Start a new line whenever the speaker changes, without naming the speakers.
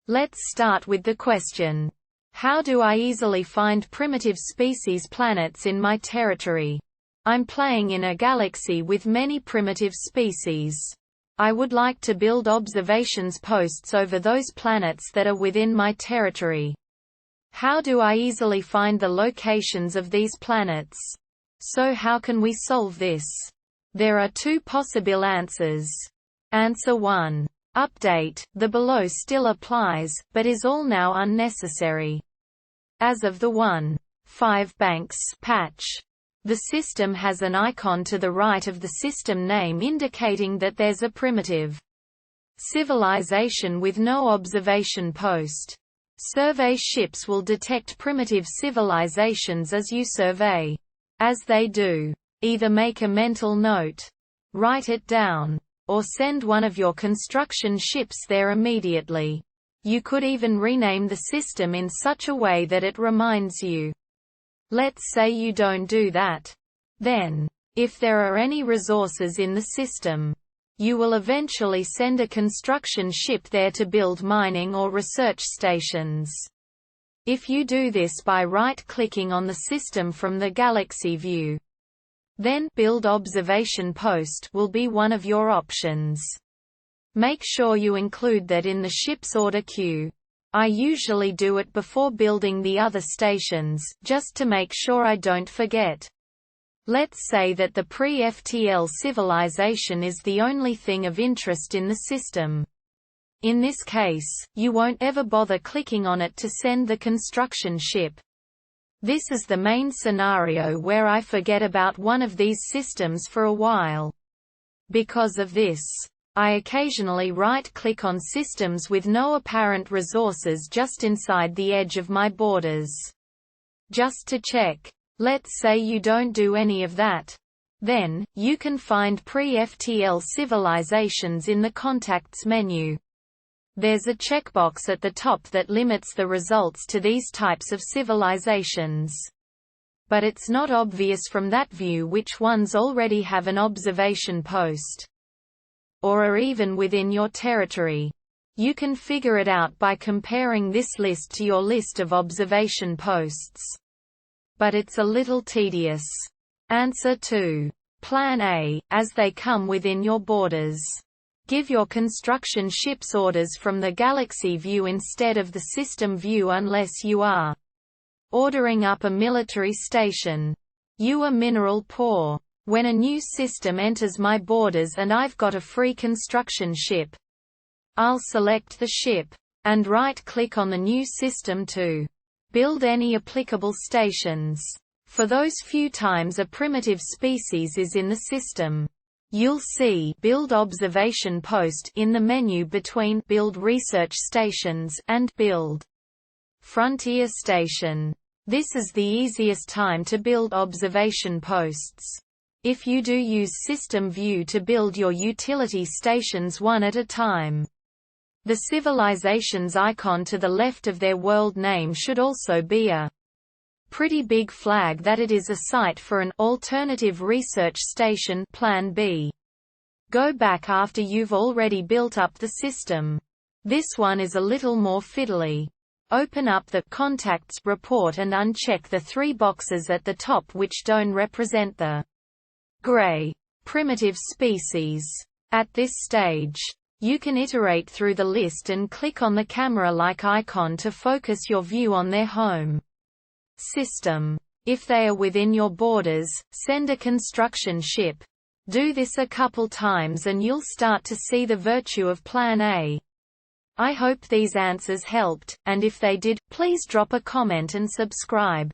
Let's start with the question. How do I easily find primitive species planets in my territory? I'm playing in a galaxy with many primitive species. I would like to build observations posts over those planets that are within my territory. How do I easily find the locations of these planets? So how can we solve this? There are two possible answers. Answer 1. Update. The below still applies, but is all now unnecessary. As of the 1.5 Banks patch, the system has an icon to the right of the system name indicating that there's a primitive civilization with no observation post. Survey ships will detect primitive civilizations as you survey. As they do, either make a mental note, write it down, or send one of your construction ships there immediately. You could even rename the system in such a way that it reminds you. Let's say you don't do that. Then, if there are any resources in the system, you will eventually send a construction ship there to build mining or research stations. If you do this by right-clicking on the system from the galaxy view, then Build Observation Post will be one of your options. Make sure you include that in the ship's order queue. I usually do it before building the other stations, just to make sure I don't forget. Let's say that the pre-FTL civilization is the only thing of interest in the system. In this case, you won't ever bother clicking on it to send the construction ship. This is the main scenario where I forget about one of these systems for a while. Because of this, I occasionally right-click on systems with no apparent resources just inside the edge of my borders. Just to check. Let's say you don't do any of that. Then, you can find pre-FTL civilizations in the Contacts menu. There's a checkbox at the top that limits the results to these types of civilizations. But it's not obvious from that view which ones already have an observation post, or are even within your territory. You can figure it out by comparing this list to your list of observation posts. But it's a little tedious. Answer 2. Plan A, as they come within your borders. Give your construction ships orders from the galaxy view instead of the system view unless you are ordering up a military station. You are mineral poor. When a new system enters my borders and I've got a free construction ship, I'll select the ship, and right-click on the new system to build any applicable stations. For those few times a primitive species is in the system, you'll see Build Observation Post in the menu between Build Research Stations and Build Frontier Station. This is the easiest time to build observation posts. If you do use System View to build your utility stations one at a time, the civilization's icon to the left of their world name should also be a pretty big flag that it is a site for an alternative research station Plan B. Go back after you've already built up the system. This one is a little more fiddly. Open up the Contacts report and uncheck the 3 boxes at the top which don't represent the gray primitive species. At this stage, you can iterate through the list and click on the camera-like icon to focus your view on their home system. If they are within your borders, send a construction ship. Do this a couple times and you'll start to see the virtue of Plan A. I hope these answers helped, and if they did, please drop a comment and subscribe.